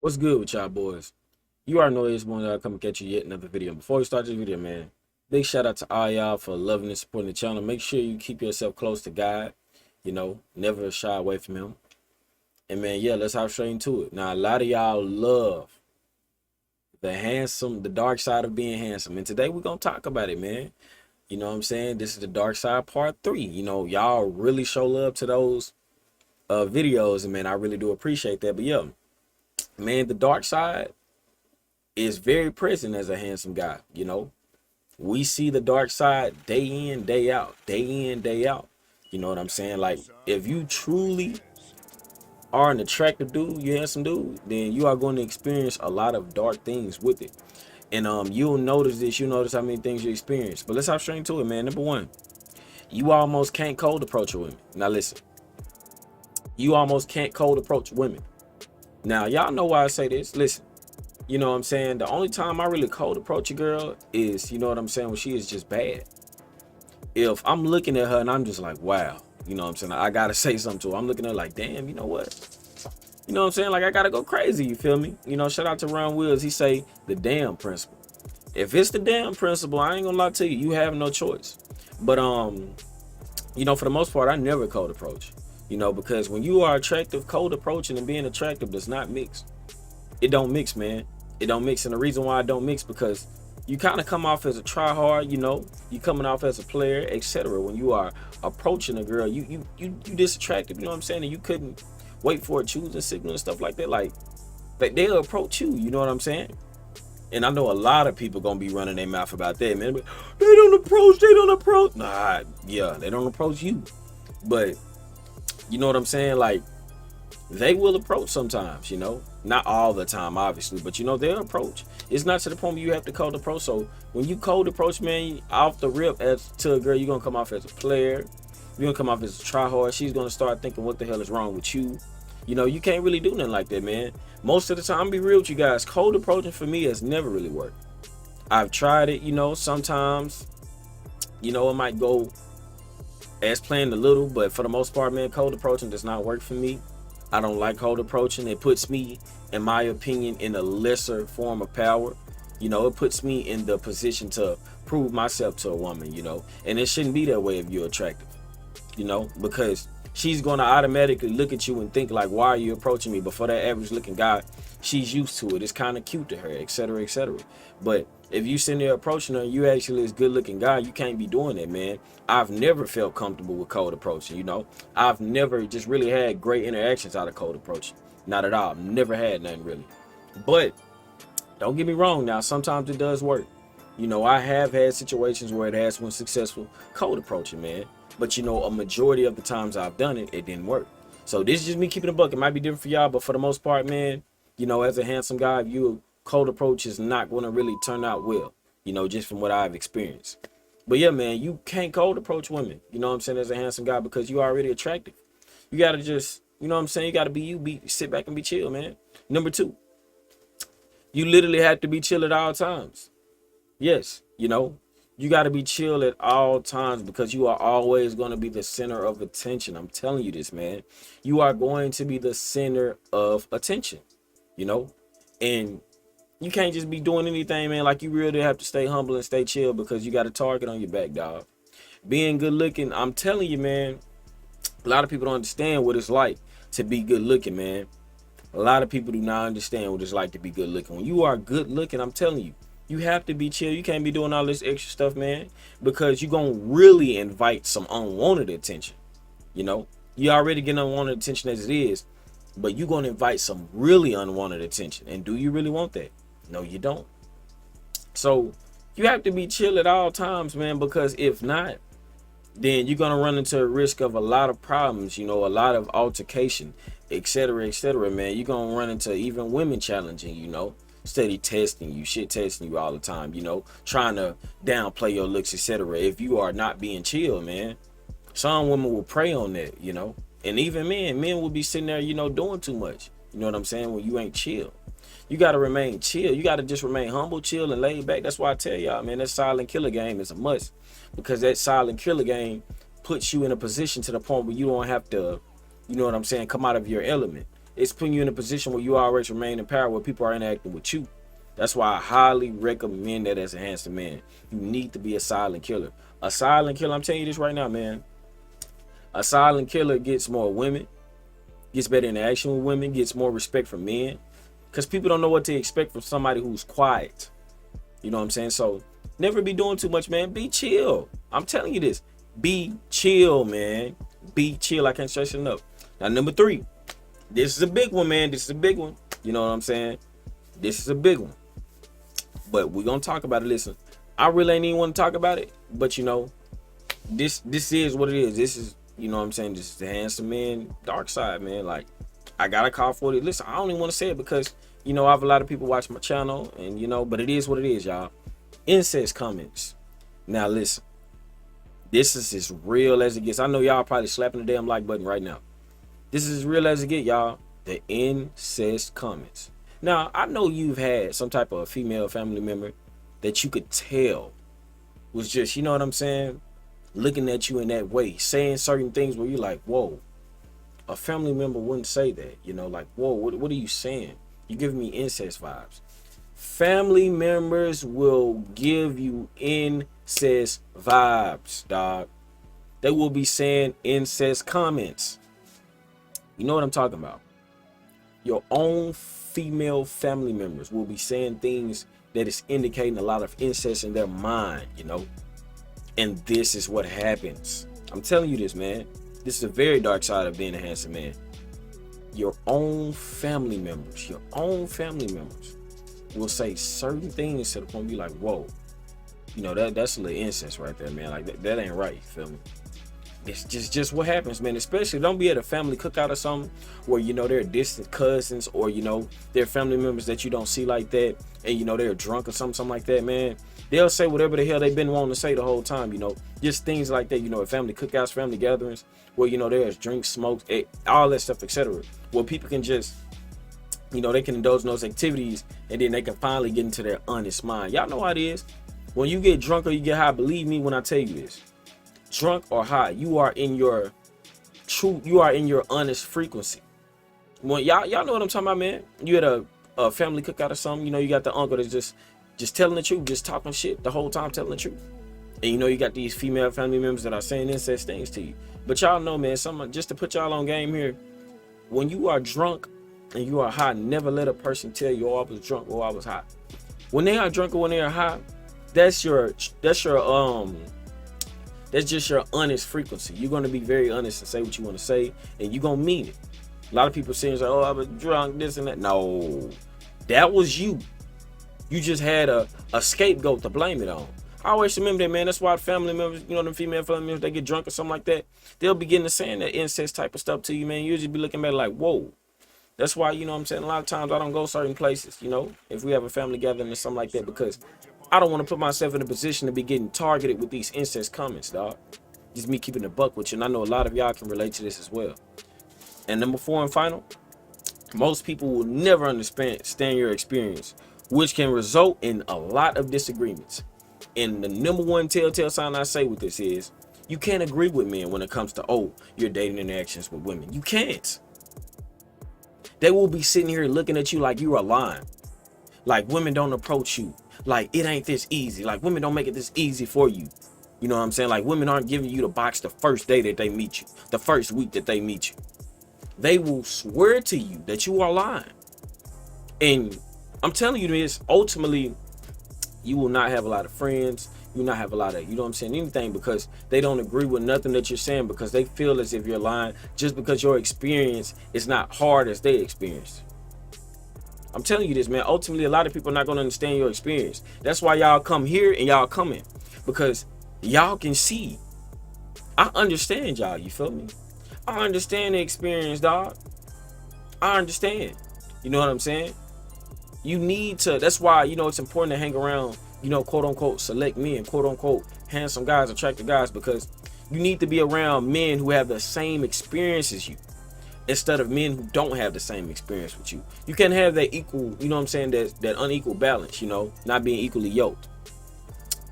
What's good with y'all boys? You already know this morning I come and catch you yet another video. Before we start this video, man, big shout out to all y'all for loving and supporting the channel. Make sure you keep yourself close to God, never shy away from him. And man, yeah, let's hop straight into it. Now, a lot of y'all love the dark side of being handsome. And today we're gonna talk about it, man. You know what I'm saying? This is the dark side part 3. Y'all really show love to those videos, and man, I really do appreciate that. But yeah, man, the dark side is very present as a handsome guy. We see the dark side day in, day out, day in, day out. You know what I'm saying? Like, if you truly are an attractive dude, you handsome dude, then you are going to experience a lot of dark things with it. And you'll notice this, you notice how many things you experience. But let's hop straight into it, man. Number one, you almost can't cold approach women. Now listen, you almost can't cold approach women. Now, y'all know why I say this. Listen. You know what I'm saying? The only time I really cold approach a girl is, you know what I'm saying, when she is just bad. If I'm looking at her and I'm just like, wow, you know what I'm saying? I gotta say something to her. I'm looking at her like, damn, you know what? You know what I'm saying? Like, I gotta go crazy, you feel me? Shout out to Ron Wills. He say the damn principle. If it's the damn principle, I ain't gonna lie to you, you have no choice. But for the most part, I never cold approach. Because when you are attractive, cold approaching and being attractive does not mix. It don't mix, man. It don't mix. And the reason why I don't mix, because you kind of come off as a try hard, you coming off as a player, etc. When you are approaching a girl, you this attractive, you know what I'm saying? And you couldn't wait for a choosing signal and stuff like that. Like they'll approach you, you know what I'm saying? And I know a lot of people gonna be running their mouth about that, man. But they don't approach. Nah, yeah, they don't approach you. But you know what I'm saying? Like, they will approach sometimes, not all the time, obviously, but they'll approach. It's not to the point where you have to cold approach. So when you cold approach, man, off the rip as to a girl, you're gonna come off as a player. You're gonna come off as a tryhard. She's gonna start thinking, what the hell is wrong with you? You can't really do nothing like that, man. Most of the time, be real with you guys, cold approaching for me has never really worked. I've tried it, sometimes, it might go as planned a little, but for the most part, man, cold approaching does not work for me. I don't like cold approaching. It puts me, in my opinion, in a lesser form of power. It puts me in the position to prove myself to a woman, and it shouldn't be that way if you're attractive, because she's going to automatically look at you and think like, why are you approaching me? But for that average looking guy, she's used to it. It's kind of cute to her, etc., etc. But if you sitting there approaching her, you actually is good looking guy, you can't be doing that, man. I've never felt comfortable with cold approaching, I've never just really had great interactions out of cold approaching. Not at all. Never had nothing really. But don't get me wrong now, sometimes it does work. I have had situations where it has been successful cold approaching, man. But a majority of the times I've done it, it didn't work. So this is just me keeping a buck. It might be different for y'all, but for the most part, man, as a handsome guy, you cold approach is not going to really turn out well, just from what I've experienced. But yeah, man, you can't cold approach women, you know what I'm saying, as a handsome guy, because you are already attractive. You got to just, you know what I'm saying, you got to be you, sit back and be chill, man. Number two, you literally have to be chill at all times. Yes, you got to be chill at all times, because you are always going to be the center of attention. I'm telling you this, man. You are going to be the center of attention, and you can't just be doing anything, man. Like, you really have to stay humble and stay chill, because you got a target on your back, dog. Being good looking, I'm telling you, man, a lot of people don't understand what it's like to be good looking, man. A lot of people do not understand what it's like to be good looking. When you are good looking, I'm telling you, you have to be chill. You can't be doing all this extra stuff, man, because you're going to really invite some unwanted attention. You already get unwanted attention as it is, but you're going to invite some really unwanted attention. And do you really want that? No, you don't. So you have to be chill at all times, man, because if not, then you're going to run into a risk of a lot of problems, a lot of altercation, etc., man. You're going to run into even women challenging, steady testing you, shit testing you all the time, trying to downplay your looks, etc. If you are not being chill, man, some women will prey on that, and even men will be sitting there, doing too much. You know what I'm saying? When you ain't chill, you got to remain chill. You got to just remain humble, chill, and laid back. That's why I tell y'all, man, that silent killer game is a must, because that silent killer game puts you in a position to the point where you don't have to, you know what I'm saying, come out of your element. it's putting you in a position where you always remain in power, where people are interacting with you. That's why I highly recommend that as a handsome man. You need to be a silent killer. A silent killer, I'm telling you this right now, man. A silent killer gets more women, gets better interaction with women, gets more respect from men. Because people don't know what to expect from somebody who's quiet. You know what I'm saying? So never be doing too much, man. Be chill. I'm telling you this. Be chill, man. Be chill. I can't stress it enough. Now, number 3. This is a big one, man. This is a big one. You know what I'm saying? This is a big one. But we're going to talk about it. Listen, I really ain't even want to talk about it. But, you know, this is what it is. This is, you know what I'm saying? This is the handsome man, dark side, man. Like, I got a call for it. Listen, I don't even want to say it because, you know, I have a lot of people watch my channel. And, you know, but it is what it is, y'all. Incest comments. Now, listen. This is as real as it gets. I know y'all probably slapping the damn like button right now. This is as real as it get, y'all. The incest comments. Now, I know you've had some type of female family member that you could tell was just, you know what I'm saying, looking at you in that way, saying certain things where you're like, whoa, a family member wouldn't say that. You know, like, whoa, what are you saying? You're giving me incest vibes. Family members will give you incest vibes, dog. They will be saying incest comments. You know what I'm talking about? Your own female family members will be saying things that is indicating a lot of incest in their mind, you know? And this is what happens. I'm telling you this, man. This is a very dark side of being a handsome man. Your own family members will say certain things to the point be like, whoa, you know, that's a little incest right there, man. Like that ain't right, you feel me? It's just what happens, man. Especially don't be at a family cookout or something where, you know, they're distant cousins or, you know, they're family members that you don't see like that, and, you know, they're drunk or something like that, man. They'll say whatever the hell they've been wanting to say the whole time, you know. Just things like that, you know, at family cookouts, family gatherings, where, you know, there's drinks, smokes, all that stuff, etc. Where people can just, you know, they can indulge in those activities and then they can finally get into their honest mind. Y'all know how it is. When you get drunk or you get high, believe me when I tell you this. Drunk or high, you are in your honest frequency. When y'all know what I'm talking about, man. You at a family cookout or something, you know, you got the uncle that's just telling the truth, just talking shit the whole time, telling the truth. And you know, you got these female family members that are saying incest things to you. But y'all know, man, just to put y'all on game here, when you are drunk and you are high, never let a person tell you, oh, I was drunk or I was high. When they are drunk or when they are high, that's just your honest frequency. You're going to be very honest and say what you want to say, and you're going to mean it. A lot of people saying, like, oh, I was drunk, this and that. No, that was you. You just had a scapegoat to blame it on. I always remember that, man. That's why family members, you know, them female family members, they get drunk or something like that, they'll be getting to saying that incest type of stuff to you, man. You'll just be looking at it like, whoa. That's why, you know what I'm saying, a lot of times I don't go certain places, you know, if we have a family gathering or something like that, because I don't want to put myself in a position to be getting targeted with these incest comments, dog. Just me keeping the buck with you, and I know a lot of y'all can relate to this as well. And number 4 and final, most people will never understand your experience, which can result in a lot of disagreements. And the number 1 telltale sign I say with this is, you can't agree with men when it comes to, oh, your dating interactions with women. You can't. They will be sitting here looking at you like you are lying. Like women don't approach you. Like it ain't this easy. Like women don't make it this easy for you. You know what I'm saying? Like women aren't giving you the box the first day that they meet you. The first week that they meet you. They will swear to you that you are lying. And I'm telling you this, ultimately, you will not have a lot of friends. You will not have a lot of, you know what I'm saying, anything, because they don't agree with nothing that you're saying, because they feel as if you're lying just because your experience is not hard as they experienced. I'm telling you this, man. Ultimately, a lot of people are not going to understand your experience. That's why y'all come here and y'all come in, because y'all can see. I understand y'all, you feel me? I understand the experience, dog. I understand. You know what I'm saying? You need to, that's why, you know, it's important to hang around, you know, quote unquote, select men, quote unquote, handsome guys, attractive guys, because you need to be around men who have the same experience as you, instead of men who don't have the same experience with you. You can't have that equal, you know what I'm saying, that unequal balance, you know, not being equally yoked.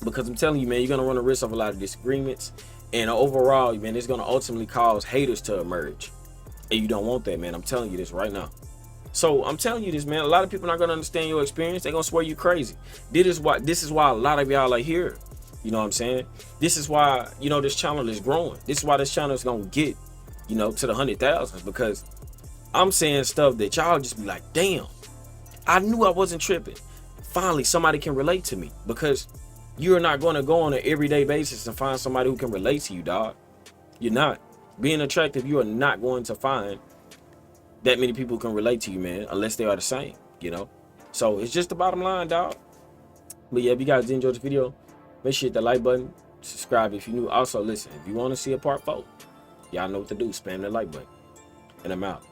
Because I'm telling you, man, you're going to run a risk of a lot of disagreements. And overall, man, it's going to ultimately cause haters to emerge. And you don't want that, man. I'm telling you this right now. So I'm telling you this, man. A lot of people not gonna understand your experience. They're gonna swear you crazy. This is why a lot of y'all are here. You know what I'm saying? This is why, this channel is growing. This is why this channel is gonna get, to the 100,000s, because I'm saying stuff that y'all just be like, damn, I knew I wasn't tripping. Finally, somebody can relate to me, because you're not gonna go on an everyday basis and find somebody who can relate to you, dog. You're not. Being attractive, you are not going to find that many people can relate to you, man, unless they are the same, So it's just the bottom line, dog. But yeah, if you guys did enjoy this video, make sure you hit the like button, subscribe if you're new. Also, listen, if you want to see a part 4, y'all know what to do. Spam that like button. And I'm out.